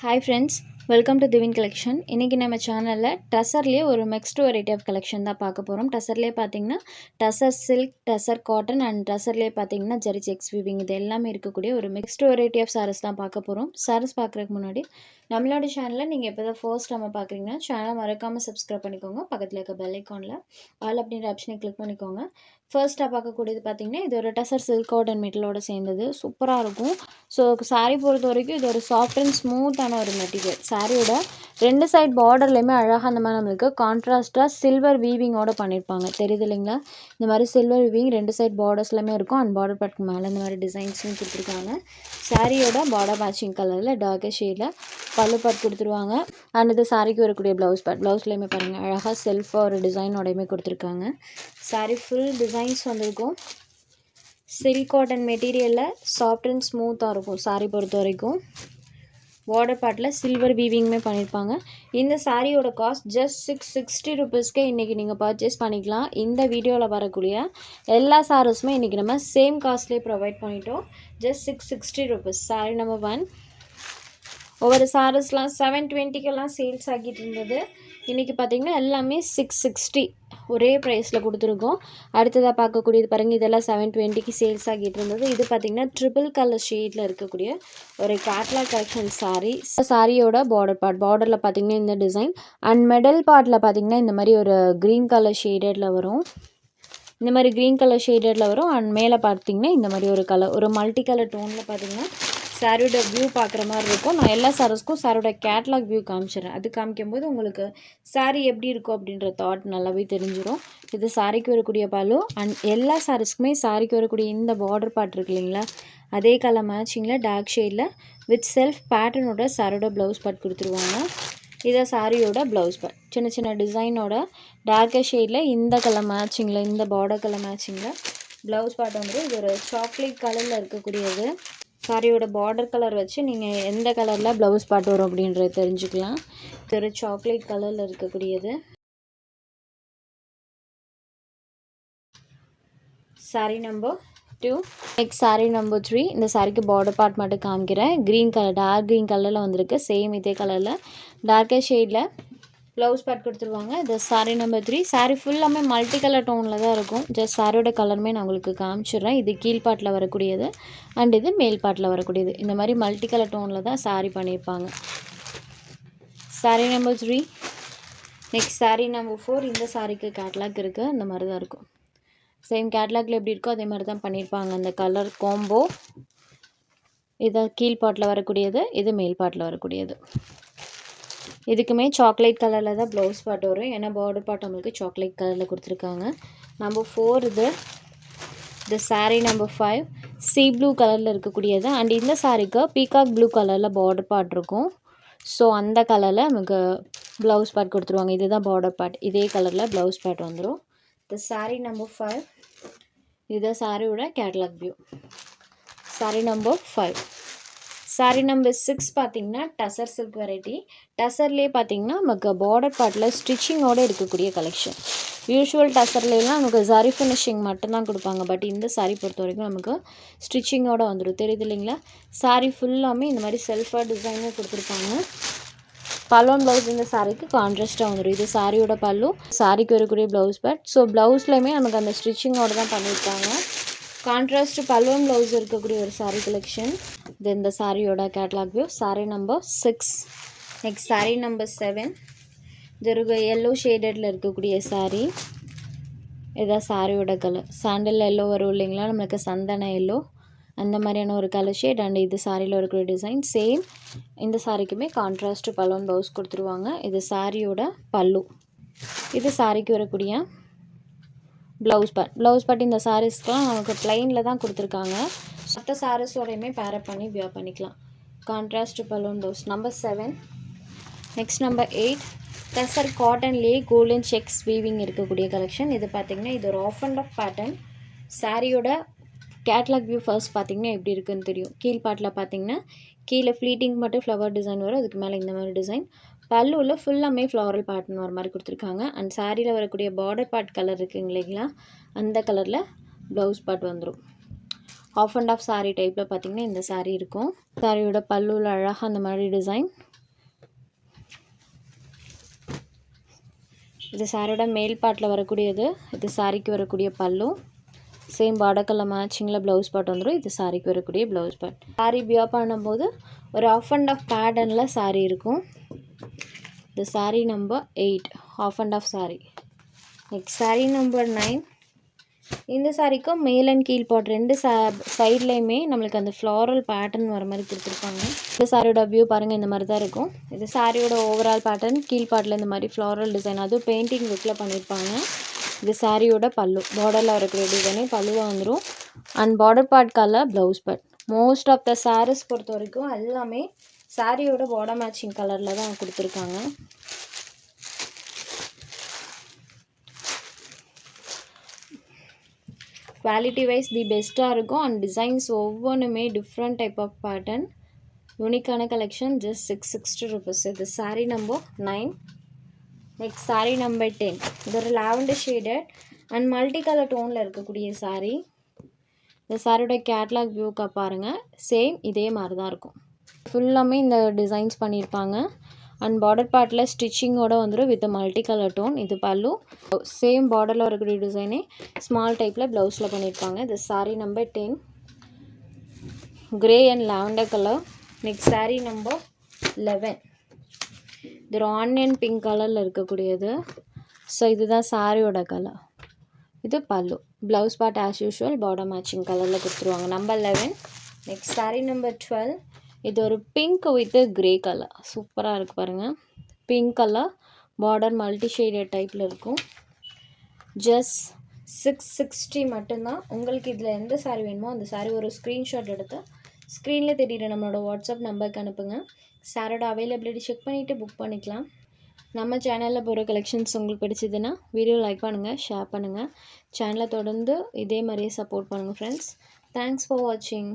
Hi friends, welcome to Divine Collection. இன்னைக்கு நம்ம சேனல்ல டசர்லயே ஒரு மிக்ஸ்டு வெரைட்டி ஆஃப் கலெக்ஷன் தான் பார்க்க போறோம். டசர்லயே பாத்தீங்கன்னா tussar silk, tussar cotton and டசர்லயே பாத்தீங்கன்னா ஜரி செக்ஸ் வீவிங் இது எல்லாமே இருக்கக்கூடிய ஒரு மிக்ஸ்டு வெரைட்டி ஆஃப் சாரீஸ் தான் பார்க்க போறோம். சாரீஸ் பார்க்கறதுக்கு முன்னாடி நம்மளோட சேனலை நீங்க இப்போதான் ஃபர்ஸ்ட் நம்ம பார்க்குறீங்கன்னா சேனலை மறக்காம சப்ஸ்கிரைப் பண்ணிக்கோங்க. பக்கத்தில் இருக்க பெல் ஐக்கானில் ஆல் அப்படின்ற ஆப்ஷனை கிளிக் பண்ணிக்கோங்க. ஃபர்ஸ்ட்டாக பார்க்கக்கூடியது பார்த்தீங்கன்னா இது ஒரு டசர் சில்க் காட்டன் மெட்டலோட சேர்ந்தது சூப்பராக இருக்கும். ஸோ சாரீ பொறுத்த வரைக்கும் இது ஒரு சாஃப்ட் அண்ட் ஸ்மூத்தான ஒரு மெட்டீரியல். சாரியோட ரெண்டு சைட் பார்டர்லையுமே அழகாக அந்த மாதிரி நம்மளுக்கு கான்ட்ராஸ்ட்டாக சில்வர் வீவிங்கோட பண்ணியிருப்பாங்க. தெரியுது இல்லைங்களா? இந்த மாதிரி சில்வர் வீவிங் ரெண்டு சைட் பார்டர்ஸ்லையுமே இருக்கும். அண்ட் பார்டர் பார்ட்க்கு மேலே இந்த மாதிரி டிசைன்ஸும் கொடுத்துருக்காங்க. சாரியோட பார்டர் மேட்சிங் கலரில் டார்க்கர் ஷேடில் பல்லு பார்ட் கொடுத்துருவாங்க. அண்ட் இது சாரிக்கு வரக்கூடிய ப்ளவுஸ் பார்ட். ப்ளவுஸ்லையுமே பாருங்கள் அழகாக செல்ஃபாக ஒரு டிசைனோடையுமே கொடுத்துருக்காங்க. சாரி ஃபுல் டிசைன்ஸ் வந்திருக்கும். சில்க் காட்டன் மெட்டீரியலில் சாஃப்ட் அண்ட் ஸ்மூத்தாக இருக்கும் சாரீ பொறுத்த வரைக்கும். பார்டர் பார்ட்டில் சில்வர் வீவிங்குமே பண்ணியிருப்பாங்க. இந்த சாரியோட காஸ்ட் ஜஸ்ட் 660 ருபீஸ்க்கே இன்றைக்கி நீங்கள் பர்ச்சேஸ் பண்ணிக்கலாம். இந்த வீடியோவில் வரக்கூடிய எல்லா சாரீஸுமே இன்றைக்கி நம்ம சேம் காஸ்ட்லேயே ப்ரொவைட் பண்ணிட்டோம். Just 660 rupees. சாரீ நம்பர் 1. ஒவ்வொரு சாரீஸ்லாம் 720க்கெல்லாம் சேல்ஸ் ஆகிட்டு இருந்தது. இன்றைக்கி பார்த்திங்கன்னா எல்லாமே 660 ஒரே ப்ரைஸில் கொடுத்துருக்கோம். அடுத்ததாக பார்க்கக்கூடியது பாருங்கள், இதெல்லாம் 720க்கு சேல்ஸ் ஆகிட்டு இருந்தது. இது பார்த்திங்கன்னா ட்ரிபிள் கலர் ஷேடில் இருக்கக்கூடிய ஒரு கேட்லாக் கலெக்ஷன் சாரீ. சாரியோட பார்டரில் பார்த்திங்கன்னா இந்த டிசைன் அண்ட் மெடல் பார்ட்டில் பார்த்திங்கன்னா இந்த மாதிரி ஒரு க்ரீன் கலர் ஷேடடில் வரும். இந்த மாதிரி க்ரீன் கலர் ஷேடடில் வரும். அண்ட் மேலே பார்த்திங்கன்னா இந்த மாதிரி ஒரு கலர் ஒரு மல்டி கலர் டோனில் பார்த்திங்கன்னா சாரியோட வியூ பார்க்குற மாதிரி இருக்கும். நான் எல்லா சாரீஸ்க்கும் சாரியோட கேட்லாக் வியூ காமிச்சிடுறேன். அது காமிக்கும்போது உங்களுக்கு சாரீ எப்படி இருக்கும் அப்படின்ற தாட் நல்லாவே தெரிஞ்சிடும். இது சாரிக்கு வரக்கூடிய பல்லு அண்ட் எல்லா சாரீஸ்க்குமே சாரிக்கு வரக்கூடிய இந்த பார்டர் பார்ட் இருக்கு இல்லைங்களா, அதே கலர் மேட்சிங்கில் டார்க் ஷேடில் வித் செல்ஃப் பேட்டர்னோட சாரியோட ப்ளவுஸ் பார்ட் கொடுத்துருவாங்க. இதை சாரியோட ப்ளவுஸ் பார்ட் சின்ன சின்ன டிசைனோட டார்க்கர் ஷேடில் இந்த கலர் மேட்சிங்கில் இந்த பார்டர் கலர் மேட்சிங்கில் ப்ளவுஸ் பார்ட் வந்துடும். இது ஒரு சாக்லேட் கலரில் இருக்கக்கூடியது. சாரியோட பார்டர் கலர் வச்சு நீங்கள் எந்த கலரில் ப்ளவுஸ் பார்ட் வரும் அப்படின்றத தெரிஞ்சுக்கலாம். இது ஒரு சாக்லேட் கலரில் இருக்கக்கூடியது. Sorry number 2. Next sorry number 3. இந்த சாரிக்கு பார்டர் பார்ட் மட்டும் காமிக்கிறேன். க்ரீன் கலர் டார்க் க்ரீன் கலரில் வந்திருக்கு. சேம் இதே கலரில் டார்க்கர் ஷேடில் ப்ளவுஸ் பார்ட் கொடுத்துருவாங்க. இது சாரி நம்பர் 3. சாரி ஃபுல்லாமே மல்டி கலர் டோனில் தான் இருக்கும். ஜஸ்ட் சாரியோட கலருமே நான் உங்களுக்கு காமிச்சிடுறேன். இது கீழ்பாட்டில் வரக்கூடியது அண்ட் இது மேல் பாட்டில் வரக்கூடியது. இந்த மாதிரி மல்டி கலர் டோனில் தான் சாரி பண்ணியிருப்பாங்க. Sorry number 3. Next sorry number 4. இந்த சாரிக்கு கேட்லாக் இருக்குது. அந்த மாதிரி தான் இருக்கும். சேம் கேட்லாக்ல எப்படி இருக்கோ அதே மாதிரி தான் பண்ணியிருப்பாங்க. அந்த கலர் காம்போ. இது கீழ்பாட்டில் வரக்கூடியது, இது மேல் பாட்டில் வரக்கூடியது. இதுக்குமே சாக்லேட் கலரில் தான் ப்ளவுஸ் பார்ட் வரும். ஏன்னா பார்டர் பார்ட் நம்மளுக்கு சாக்லேட் கலரில் கொடுத்துருக்காங்க. நம்பர் 4 இது சாரீ நம்பர் 5. சீ ப்ளூ கலரில் இருக்கக்கூடியது அண்ட் இந்த சாரீக்கு பீகாக் ப்ளூ கலரில் பார்டர் பார்ட் இருக்கும். ஸோ அந்த கலரில் நமக்கு ப்ளவுஸ் பார்ட் கொடுத்துருவாங்க. இதுதான் பார்டர் பார்ட். இதே கலரில் ப்ளவுஸ் பார்ட் வந்துடும். இது சாரீ நம்பர் 5. இதுதான் சாரியோட catalogue view. Sari number 5. Sari number 6 பார்த்தீங்கன்னா டசர் சில்க் வெரைட்டி. டசர்லேயே பார்த்தீங்கன்னா நமக்கு பார்டர் பார்ட்டில் ஸ்டிச்சிங்கோடு இருக்கக்கூடிய கலெக்ஷன். யூஷுவல் டசர்லாம் நமக்கு சாரி ஃபினிஷிங் மட்டும்தான் கொடுப்பாங்க. பட் இந்த சாரீ பொறுத்த வரைக்கும் நமக்கு ஸ்டிச்சிங்கோடு வந்துடும். தெரியுது இல்லைங்களா? சாரீ ஃபுல்லாமே இந்த மாதிரி செல்ஃபாக டிசைனாக கொடுத்துருப்பாங்க. பல்லுவன் ப்ளவுஸ் இந்த சாரீக்கு கான்ட்ராஸ்ட்டாக வந்துடும். இது சாரியோட பல்லு, சாரிக்கு வரக்கூடிய ப்ளவுஸ் பார்ட். ஸோ ப்ளவுஸ்லையுமே நமக்கு அந்த ஸ்டிச்சிங்கோடு தான் பண்ணியிருப்பாங்க. கான்ட்ராஸ்ட் பல்லுவன் ப்ளவுஸ் இருக்கக்கூடிய ஒரு சாரீ கலெக்ஷன். இது இந்த சாரியோட catalogue view. Sari number 6. Next sari number 7. இது ஒரு எல்லோ ஷேடடில் இருக்கக்கூடிய சாரீ. இதுதான் சாரியோட கலர். சாண்டல் எல்லோ வரும் இல்லைங்களா, நம்மளுக்கு சந்தன எல்லோ அந்த மாதிரியான ஒரு கலர் ஷேட். அண்ட் இது சாரியில் இருக்கிற டிசைன் சேம். இந்த சாரிக்குமே கான்ட்ராஸ்ட் பல்லுவன் ப்ளவுஸ் கொடுத்துருவாங்க. இது சாரியோட பல்லு. இது சாரிக்கு வரக்கூடிய ப்ளவுஸ் பார்ட் இந்த சாரீஸ்க்கெலாம் நமக்கு ப்ளைனில் தான் கொடுத்துருக்காங்க. மற்ற சாரீஸோடையுமே பேரப் பண்ணி வியர் பண்ணிக்கலாம். Contrast balloon blouse. Number 7. Next number 8. Tussar காட்டன்லேயே கோல்டன் செக்ஸ் வீவிங் இருக்கக்கூடிய கலெக்ஷன். இது பார்த்திங்கன்னா இது ஒரு ஆஃப் அண்ட் ஆஃப் பேட்டர்ன். சாரியோட கேட்லாக் வியூ ஃபர்ஸ்ட் பார்த்திங்கன்னா எப்படி இருக்குன்னு தெரியும். கீழ்பாட்டில் பார்த்திங்கன்னா கீழே ஃப்ளீட்டிங் மட்டும் ஃப்ளவர் டிசைன் வரும். அதுக்கு மேலே இந்த மாதிரி டிசைன். பல்லுவில் ஃபுல்லாமே ஃப்ளாரல் பேட்டர்ன் வர மாதிரி கொடுத்துருக்காங்க. அண்ட் சாரியில் வரக்கூடிய பார்டர் பார்ட் கலர் இருக்குங்க இல்லைங்களா, அந்த கலரில் ப்ளவுஸ் பார்ட் வந்துடும். ஆஃப் அண்ட் ஆஃப் saree டைப்பில் பார்த்தீங்கன்னா இந்த saree இருக்கும். சாரியோட பல்லுவில் அழகாக அந்த மாதிரி டிசைன். இது சாரியோட மேல் பார்ட்டில் வரக்கூடியது. இது சாரிக்கு வரக்கூடிய பல்லு. சேம் பார்டர் கலர் மேட்சிங்கில் ப்ளவுஸ் பார்ட் வந்துடும். இது சாரிக்கு வரக்கூடிய ப்ளவுஸ் பார்ட். சாரீ வியர் பண்ணும்போது ஒரு ஆஃப் அண்ட் ஆஃப் பேட்டர்னில் சாரீ இருக்கும். இது sari number 8 half and half sari. Next sari number 9. இந்த சாரிக்கும் மேல் அண்ட் கீழ் பார்ட் ரெண்டு சைட்லேயுமே நம்மளுக்கு அந்த ஃப்ளாரல் பேட்டர்ன் வர மாதிரி கொடுத்துருப்பாங்க. இந்த சாரியோட வியூ பாருங்கள், இந்த மாதிரி தான் இருக்கும். இது சாரியோட ஓவரால் பேட்டர்ன். கீழ் பார்ட்டில் இந்த மாதிரி ஃப்ளாரல் டிசைன், அதுவும் பெயிண்டிங் லுக்கில் பண்ணியிருப்பாங்க. இது சாரியோட பல்லு. பார்டரில் வரக்கூடிய டிசைனே பல்லுவாக வந்துடும். And border part colour blouse part. Most of the saris பொறுத்த வரைக்கும் எல்லாமே சாரியோட பார்டர் மேட்சிங் கலரில் தான் கொடுத்துருக்காங்க. குவாலிட்டி வைஸ் தி பெஸ்ட்டாக இருக்கும். அண்ட் டிசைன்ஸ் ஒவ்வொன்றுமே டிஃப்ரெண்ட் டைப் ஆஃப் பேட்டர்ன். யூனிக்கான கலெக்ஷன். Just 660 rupees. இது sari number 9. Next sari number 10. இது ஒரு lavender shaded and multi colour டோனில் இருக்கக்கூடிய சாரீ. இந்த சாரியோட கேட்லாக் வியூக்கா பாருங்கள். சேம் இதே மாதிரி தான் இருக்கும். ஃபுல்லாமே இந்த டிசைன்ஸ் பண்ணியிருப்பாங்க. அண்ட் பார்டர் பார்ட்டில் ஸ்டிச்சிங்கோடு வந்துடும் வித் மல்டி கலர் டோன். இது பல்லு. சேம் பார்டரில் வரக்கூடிய டிசைனே ஸ்மால் டைப்பில் ப்ளவுஸில் பண்ணியிருப்பாங்க. இது sari number 10. Grey and lavender colour. Next sari number 11. இது ஒரு ஆனியன் பிங்க் கலரில் இருக்கக்கூடியது. ஸோ இதுதான் சாரியோட கலர். இது பல்லு. Blouse part as usual border matching கலரில் கொடுத்துருவாங்க. நம்பர் 11. Next sari number 12. இது ஒரு பிங்க் வித் கிரே கலர். சூப்பராக இருக்குது பாருங்கள். Pink colour border multi shaded டைப்பில் இருக்கும். ஜஸ்ட் 660 மட்டும்தான். உங்களுக்கு இதில் எந்த சாரீ வேணுமோ அந்த சாரீ ஒரு ஸ்க்ரீன்ஷாட் எடுத்து ஸ்க்ரீனில் தெரியுற நம்மளோட வாட்ஸ்அப் நம்பருக்கு அனுப்புங்க. சாரோட அவைலபிலிட்டி செக் பண்ணிவிட்டு புக் பண்ணிக்கலாம். நம்ம சேனலில் போகிற கலெக்ஷன்ஸ் உங்களுக்கு பிடிச்சதுன்னா வீடியோ லைக் பண்ணுங்கள், ஷேர் பண்ணுங்கள். சேனலை தொடர்ந்து இதே மாதிரியே சப்போர்ட் பண்ணுங்கள் ஃப்ரெண்ட்ஸ். தேங்க்ஸ் ஃபார் வாட்சிங்.